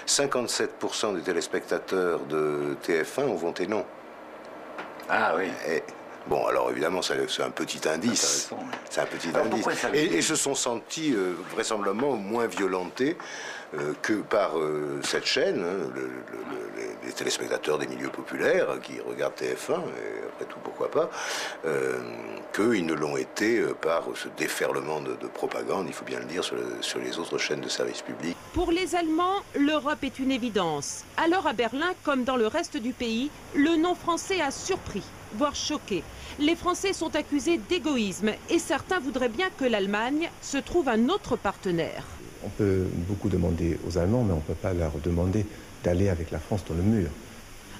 57% des téléspectateurs de TF1 ont voté non. Ah oui. Bon, alors évidemment, c'est un petit indice. C'est un petit indice. Et se sont sentis vraisemblablement moins violentés que par cette chaîne, les téléspectateurs des milieux populaires qui regardent TF1, et après tout, pourquoi pas, qu'ils ne l'ont été par ce déferlement de propagande, il faut bien le dire, sur les autres chaînes de service public. Pour les Allemands, l'Europe est une évidence. Alors à Berlin, comme dans le reste du pays, le non français a surpris, voire choqué. Les Français sont accusés d'égoïsme et certains voudraient bien que l'Allemagne se trouve un autre partenaire. On peut beaucoup demander aux Allemands, mais on ne peut pas leur demander d'aller avec la France dans le mur.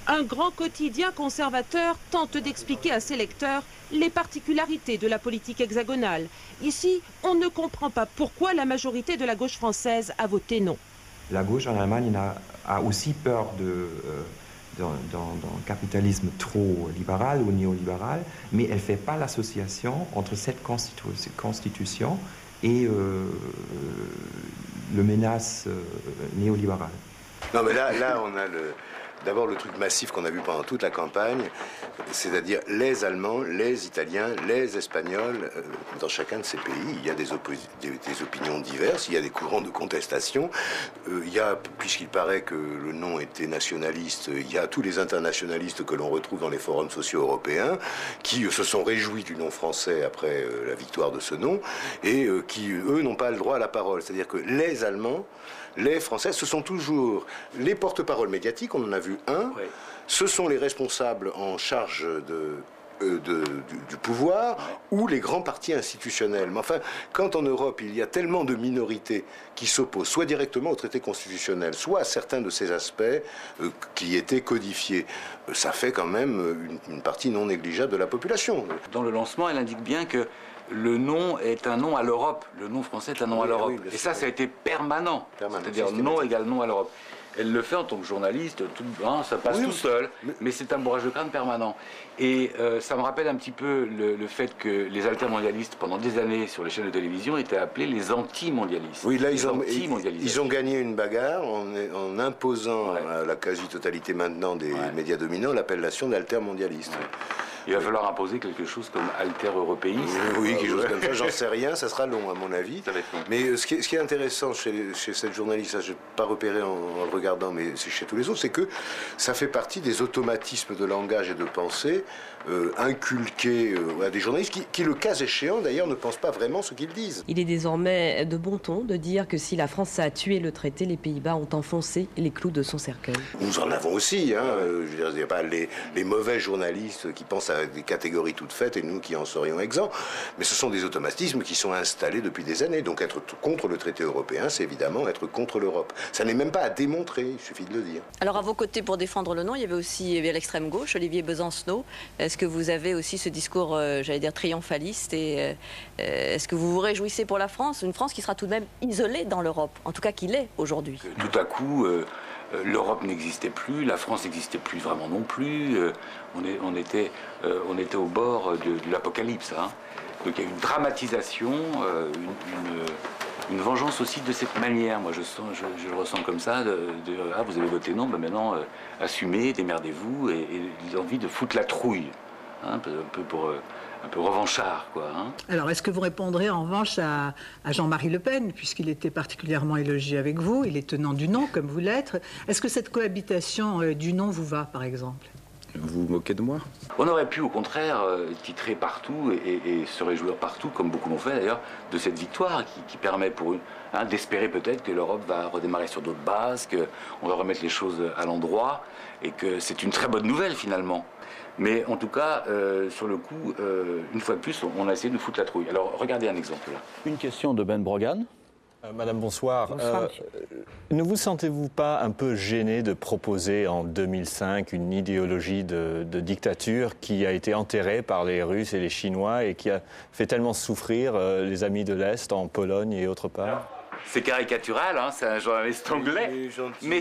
Un grand quotidien conservateur tente d'expliquer à ses lecteurs les particularités de la politique hexagonale. Ici, on ne comprend pas pourquoi la majorité de la gauche française a voté non. La gauche en Allemagne a aussi peur d'un capitalisme trop libéral ou néolibéral, mais elle ne fait pas l'association entre cette constitution et le menace néolibérale. Non mais là on a d'abord le truc massif qu'on a vu pendant toute la campagne, c'est-à-dire les Allemands, les Italiens, les Espagnols, dans chacun de ces pays, il y a des opinions diverses, il y a des courants de contestation, il y a, puisqu'il paraît que le non était nationaliste, il y a tous les internationalistes que l'on retrouve dans les forums sociaux européens, qui se sont réjouis du non français après la victoire de ce non, et qui, eux, n'ont pas le droit à la parole. C'est-à-dire que les Allemands, les Français, ce sont toujours les porte-paroles médiatiques, on en a vu un, oui. Ce sont les responsables en charge du pouvoir ou les grands partis institutionnels. Mais enfin, quand en Europe, il y a tellement de minorités qui s'opposent, soit directement au traité constitutionnel, soit à certains de ces aspects qui étaient codifiés, ça fait quand même une partie non négligeable de la population. Dans le lancement, elle indique bien que le non est un non à l'Europe. Le non français est un non à l'Europe. Oui, et ça a été permanent. C'est-à-dire non égale non à l'Europe. Elle le fait en tant que journaliste, ça passe tout seul, mais c'est un bourrage de crâne permanent. Et ça me rappelle un petit peu le fait que les altermondialistes, pendant des années sur les chaînes de télévision, étaient appelés les anti-mondialistes. Oui, là, ils ont gagné une bagarre en imposant à la quasi-totalité maintenant des médias dominants l'appellation d'altermondialiste. Ouais. Il va falloir imposer quelque chose comme alter-européiste. Oui, quelque chose comme ça, j'en sais rien, ça sera long à mon avis. Mais ce qui est intéressant chez cette journaliste, ça je n'ai pas repéré en le regardant, mais c'est chez tous les autres, c'est que ça fait partie des automatismes de langage et de pensée inculqués à des journalistes qui, le cas échéant d'ailleurs, ne pensent pas vraiment ce qu'ils disent. Il est désormais de bon ton de dire que si la France a tué le traité, les Pays-Bas ont enfoncé les clous de son cercueil. Nous en avons aussi, je veux dire, il n'y a pas les mauvais journalistes qui pensent à des catégories toutes faites et nous qui en serions exempts, mais ce sont des automatismes qui sont installés depuis des années. Donc être contre le traité européen, c'est évidemment être contre l'Europe. Ça n'est même pas à démontrer, il suffit de le dire. Alors à vos côtés pour défendre le non, il y avait aussi l'extrême gauche, Olivier Besancenot. Est-ce que vous avez aussi ce discours, j'allais dire, triomphaliste et est-ce que vous vous réjouissez pour la France, une France qui sera tout de même isolée dans l'Europe, en tout cas qui l'est aujourd'hui? Tout à coup, l'Europe n'existait plus, la France n'existait plus vraiment non plus, on était au bord de l'apocalypse. Donc il y a une dramatisation, une vengeance aussi de cette manière. Moi je le ressens comme ça, vous avez voté non, maintenant assumez, démerdez-vous, et l'envie de foutre la trouille, un peu revanchard, quoi. Alors, est-ce que vous répondrez en revanche à Jean-Marie Le Pen, puisqu'il était particulièrement élogié avec vous, il est tenant du non, comme vous l'êtes. Est-ce que cette cohabitation du non vous va, par exemple? Vous vous moquez de moi? On aurait pu, au contraire, titrer partout et se réjouir partout, comme beaucoup l'ont fait d'ailleurs, de cette victoire qui permet d'espérer peut-être que l'Europe va redémarrer sur d'autres bases, qu'on va remettre les choses à l'endroit, et que c'est une très bonne nouvelle finalement. Mais en tout cas, sur le coup, une fois de plus, on a essayé de nous foutre la trouille. Alors, regardez un exemple là. Une question de Ben Brogan. Madame, bonsoir. Ne vous sentez-vous pas un peu gêné de proposer en 2005 une idéologie de dictature qui a été enterrée par les Russes et les Chinois et qui a fait tellement souffrir les amis de l'Est en Pologne et autre part? C'est caricatural, c'est un journaliste anglais, mais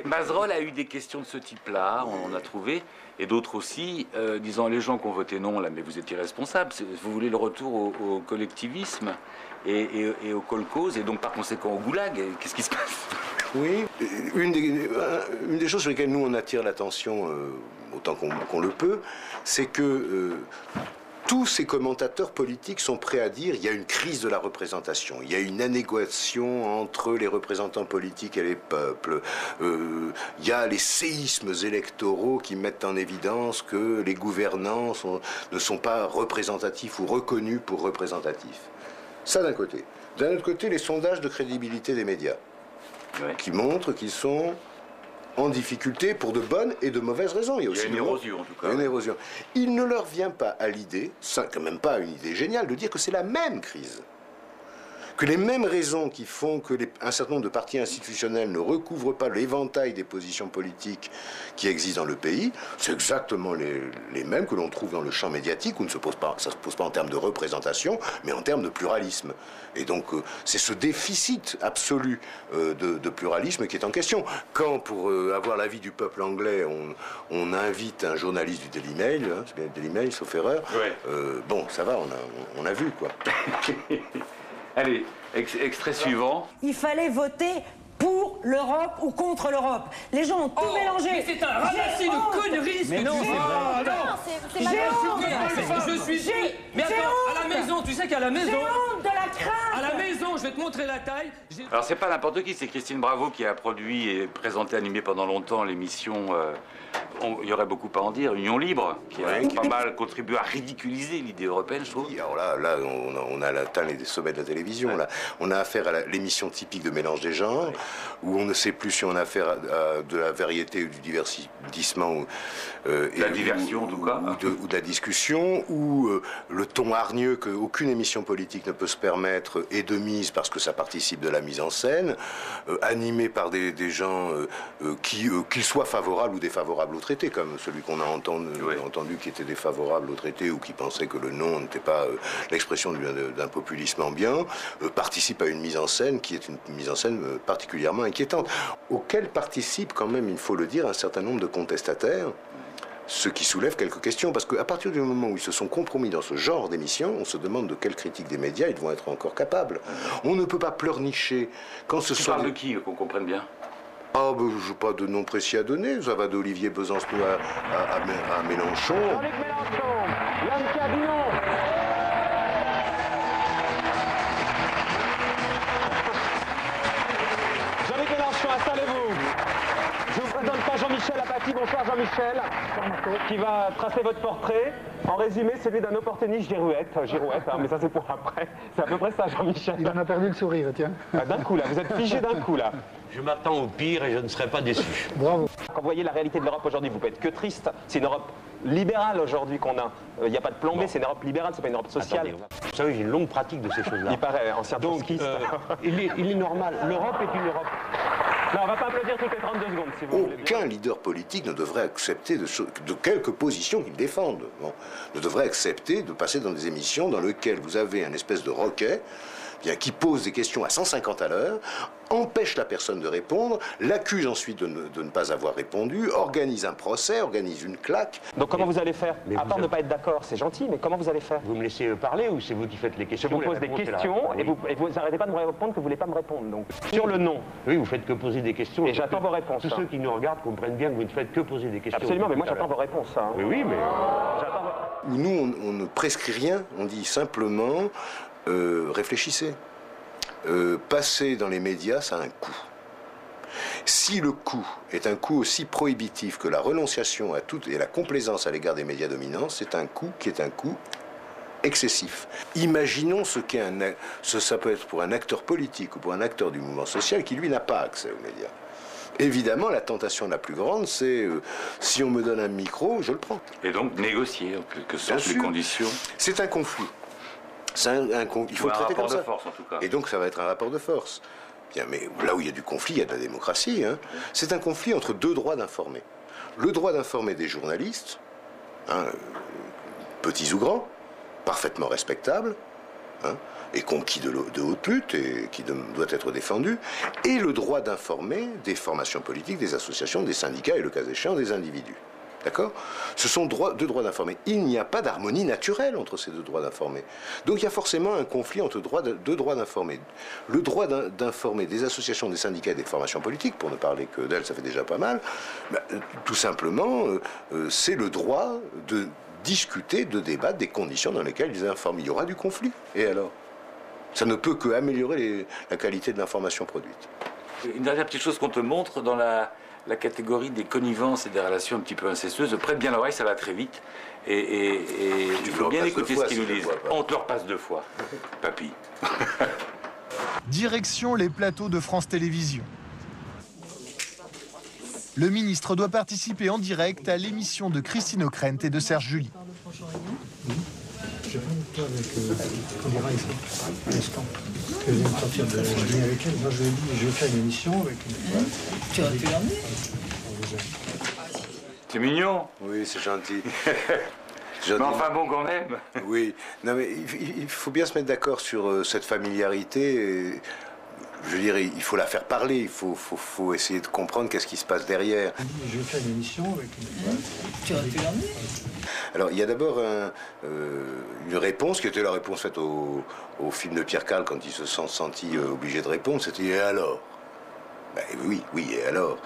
Mazerolle a eu des questions de ce type-là, on a trouvé, et d'autres aussi, disant les gens qui ont voté non, là, mais vous êtes irresponsables, vous voulez le retour au collectivisme et au kolkhoz, et donc par conséquent au goulag, qu'est-ce qui se passe? Oui, une des choses sur lesquelles nous on attire l'attention autant qu'on le peut, c'est que tous ces commentateurs politiques sont prêts à dire qu'il y a une crise de la représentation, il y a une anégociation entre les représentants politiques et les peuples, il y a les séismes électoraux qui mettent en évidence que les gouvernants ne sont pas représentatifs ou reconnus pour représentatifs. Ça d'un côté. D'un autre côté, les sondages de crédibilité des médias, qui montrent qu'ils sont en difficulté pour de bonnes et de mauvaises raisons. Il y a une érosion, en tout cas. Une érosion. Il ne leur vient pas à l'idée, c'est quand même pas une idée géniale, de dire que c'est la même crise. Que les mêmes raisons qui font que un certain nombre de partis institutionnels ne recouvrent pas l'éventail des positions politiques qui existent dans le pays, c'est exactement les mêmes que l'on trouve dans le champ médiatique, où ça ne se pose pas en termes de représentation, mais en termes de pluralisme. Et donc, c'est ce déficit absolu de pluralisme qui est en question. Quand, pour avoir l'avis du peuple anglais, on invite un journaliste du Daily Mail, hein, c'est bien le Daily Mail, sauf erreur, bon, ça va, on a vu, quoi. Allez, extrait suivant. Il fallait voter pour l'Europe ou contre l'Europe. Les gens ont tout mélangé. Mais c'est un ramassis de conneries. Mais non, c'est vrai. Je suis... Mais attends, à la maison, tu sais qu'à la maison... J'ai honte de la crainte. À la maison, je vais te montrer la taille. Alors c'est pas n'importe qui, c'est Christine Bravo qui a produit et présenté, animé pendant longtemps l'émission... il y aurait beaucoup à en dire, Union Libre, qui a pas mal contribué à ridiculiser l'idée européenne, je trouve. Alors là on a atteint les sommets de la télévision. Là. On a affaire à l'émission typique de Mélange des genres, où on ne sait plus si on a affaire à de la variété ou du divertissement. La diversion, en tout cas. Ou de la discussion, ou le ton hargneux qu'aucune émission politique ne peut se permettre est de mise parce que ça participe de la mise en scène, animé par des gens qu'ils soient favorables ou défavorables au traité, comme celui qu'on a entendu qui était défavorable au traité ou qui pensait que le non n'était pas l'expression d'un populisme ambiant, participe à une mise en scène qui est une mise en scène particulièrement inquiétante, auquel participent quand même, il faut le dire, un certain nombre de contestataires, ce qui soulève quelques questions, parce qu'à partir du moment où ils se sont compromis dans ce genre d'émission, on se demande de quelle critique des médias ils vont être encore capables. On ne peut pas pleurnicher quand ce sont... Tu parles de qui, qu'on comprenne bien? Ah, ben, je n'ai pas de nom précis à donner. Ça va d'Olivier Besancenot à Mélenchon. Jean-Luc Mélenchon, l'homme qui a dit non. Jean-Luc Mélenchon, installez-vous. Je vous présente pas Jean-Michel Apathy. Bonsoir Jean-Michel, qui va tracer votre portrait. En résumé, celui d'un opportuniste girouette, hein, mais ça c'est pour après. C'est à peu près ça, Jean-Michel. Il en a perdu le sourire, tiens. Ah, d'un coup là, vous êtes figé d'un coup là. Je m'attends au pire et je ne serai pas déçu. Bravo. Quand vous voyez la réalité de l'Europe aujourd'hui, vous pouvez être que triste. C'est une Europe libérale aujourd'hui qu'on a. Il n'y a pas de plan B, c'est une Europe libérale, c'est pas une Europe sociale. Attendez, vous savez, j'ai une longue pratique de ces choses-là. Il paraît, ancien trotskiste. Il est normal. L'Europe est une Europe. Non, on va pas applaudir toutes les 32 secondes, si vous voulez. Aucun leader politique ne devrait accepter de quelque position qu'il défende. Bon, ne devrait accepter de passer dans des émissions dans lesquelles vous avez un espèce de roquet qui pose des questions à 150 à l'heure, empêche la personne de répondre, l'accuse ensuite de ne pas avoir répondu, organise un procès, organise une claque. Donc comment vous allez faire? À part ne pas être d'accord, c'est gentil, mais comment vous allez faire? Vous me laissez parler ou c'est vous qui faites les questions? Je vous pose des questions et vous n'arrêtez pas de me répondre que vous ne voulez pas me répondre. Donc. Sur le non. Oui, vous faites que poser des questions. Et j'attends vos réponses. Tous ceux qui nous regardent comprennent bien que vous ne faites que poser des questions. Absolument, mais moi j'attends vos réponses. Hein. Oui, mais... Nous, on ne prescrit rien, on dit simplement réfléchissez. Passer dans les médias, ça a un coût. Si le coût est un coût aussi prohibitif que la renonciation à tout et la complaisance à l'égard des médias dominants, c'est un coût qui est un coût excessif. Imaginons ce qu'est ça peut être pour un acteur politique ou pour un acteur du mouvement social qui, lui, n'a pas accès aux médias. Évidemment, la tentation la plus grande, c'est si on me donne un micro, je le prends. Et donc négocier, en quelque sorte, les conditions. C'est un conflit. Il faut le traiter comme ça. Un rapport de force, en tout cas. Et donc, ça va être un rapport de force. Bien, mais là où il y a du conflit, il y a de la démocratie. Hein. C'est un conflit entre deux droits d'informer. Le droit d'informer des journalistes, petits ou grands, parfaitement respectables, et conquis de haute lutte et qui doit être défendu, et le droit d'informer des formations politiques, des associations, des syndicats et, le cas échéant, des individus. D'accord? Ce sont deux droits d'informer. Il n'y a pas d'harmonie naturelle entre ces deux droits d'informer. Donc il y a forcément un conflit entre deux droits d'informer. Le droit d'informer des associations, des syndicats et des formations politiques, pour ne parler que d'elles, ça fait déjà pas mal, tout simplement, c'est le droit de discuter, de débattre des conditions dans lesquelles ils informent. Il y aura du conflit. Et alors? Ça ne peut qu'améliorer la qualité de l'information produite. Une dernière petite chose qu'on te montre dans la catégorie des connivences et des relations un petit peu incestueuses. Prête bien l'oreille, ça va très vite. Et il faut bien écouter ce qu'ils nous disent. On te le repasse 2 fois, papy. Direction les plateaux de France Télévisions. Le ministre doit participer en direct à l'émission de Christine Ockrent et de Serge July. Je vais avec Colira ici, à l'instant. Je viens de sortir de Julie avec elle. Moi, je lui ai dit, je vais faire une émission avec une... Tu aurais pu l'emmener? C'est mignon. Oui, c'est gentil. Mais enfin bon, quand même. Oui. Non, mais il faut bien se mettre d'accord sur cette familiarité. Je veux dire, il faut la faire parler. Il faut essayer de comprendre qu'est-ce qui se passe derrière. Je vais faire une émission avec une... Tu aurais pu l'emmener? Alors, il y a d'abord une réponse qui était la réponse faite au film de Pierre Carl quand il se sent senti obligé de répondre. C'était « Et alors ?» Ben, oui, et alors?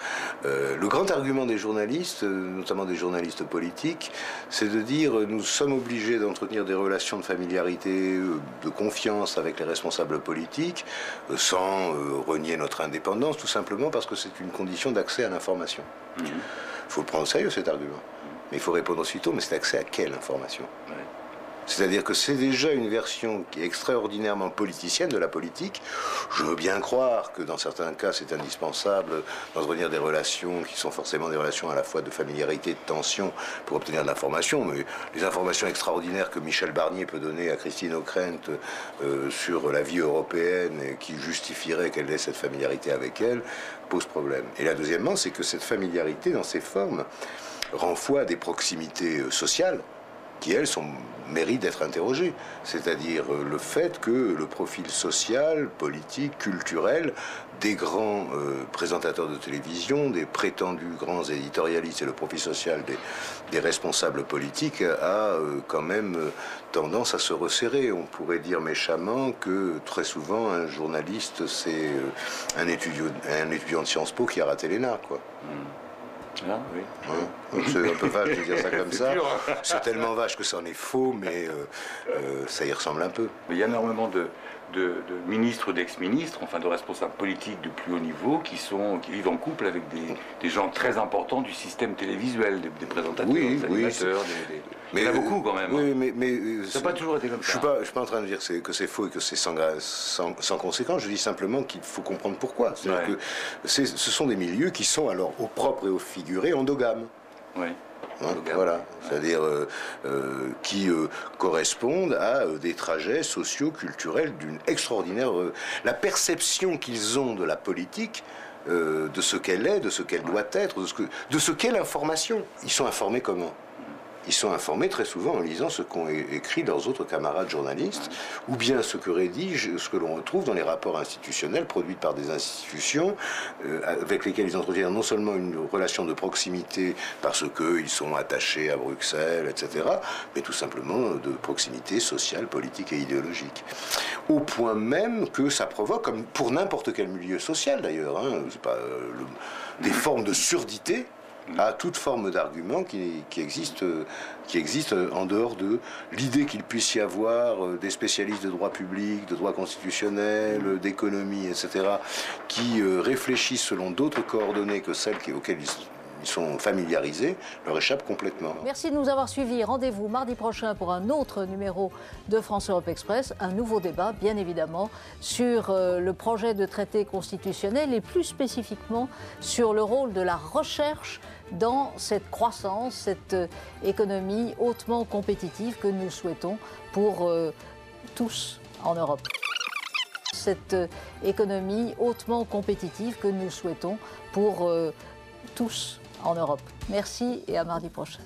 Le grand argument des journalistes, notamment des journalistes politiques, c'est de dire nous sommes obligés d'entretenir des relations de familiarité, de confiance avec les responsables politiques, sans renier notre indépendance, tout simplement parce que c'est une condition d'accès à l'information. Il faut le prendre au sérieux, cet argument. Mais il faut répondre aussitôt, mais c'est accès à quelle information? C'est-à-dire que c'est déjà une version qui est extraordinairement politicienne de la politique. Je veux bien croire que dans certains cas, c'est indispensable d'entretenir des relations qui sont forcément des relations à la fois de familiarité et de tension pour obtenir de l'information. Mais les informations extraordinaires que Michel Barnier peut donner à Christine Ockrent sur la vie européenne et qui justifierait qu'elle ait cette familiarité avec elle, pose problème. Et là, deuxièmement, c'est que cette familiarité, dans ses formes, rend foi à des proximités sociales qui, elles, méritent d'être interrogées. C'est-à-dire le fait que le profil social, politique, culturel des grands présentateurs de télévision, des prétendus grands éditorialistes et le profil social des responsables politiques a quand même tendance à se resserrer. On pourrait dire méchamment que très souvent un journaliste c'est un étudiant de Sciences Po qui a raté l'ENA, quoi. Ah, oui. Ouais. C'est un peu vache de dire ça comme ça. C'est tellement vache que ça en est faux, mais ça y ressemble un peu. Il y a énormément de ministres ou d'ex-ministres, enfin de responsables politiques de plus haut niveau, qui vivent en couple avec des gens très importants du système télévisuel, des présentateurs, des animateurs, mais il y en a beaucoup quand même. Oui, mais ça n'a pas toujours été comme ça. Je suis pas en train de dire que c'est faux et que c'est sans conséquence. Je dis simplement qu'il faut comprendre pourquoi. C'est-à-dire que ce sont des milieux qui sont alors au propre et au figuré endogames. Oui. Voilà, c'est-à-dire qui correspondent à des trajets sociaux, culturels d'une extraordinaire... la perception qu'ils ont de la politique, de ce qu'elle est, de ce qu'elle doit être, de ce qu'est l'information. Ils sont informés comment? Ils sont informés très souvent en lisant ce qu'ont écrit leurs autres camarades journalistes, ou bien ce que rédigent, ce que l'on retrouve dans les rapports institutionnels produits par des institutions avec lesquelles ils entretiennent non seulement une relation de proximité parce qu'ils sont attachés à Bruxelles, etc., mais tout simplement de proximité sociale, politique et idéologique. Au point même que ça provoque, comme pour n'importe quel milieu social d'ailleurs, c'est pas, des formes de surdité à toute forme d'argument qui existe en dehors de l'idée qu'il puisse y avoir des spécialistes de droit public, de droit constitutionnel, d'économie, etc., qui réfléchissent selon d'autres coordonnées que celles auxquelles ils sont familiarisés, leur échappe complètement. Merci de nous avoir suivis. Rendez-vous mardi prochain pour un autre numéro de France Europe Express. Un nouveau débat, bien évidemment, sur le projet de traité constitutionnel et plus spécifiquement sur le rôle de la recherche dans cette croissance, cette économie hautement compétitive que nous souhaitons pour tous en Europe. Cette économie hautement compétitive que nous souhaitons pour tous en Europe. Merci et à mardi prochain.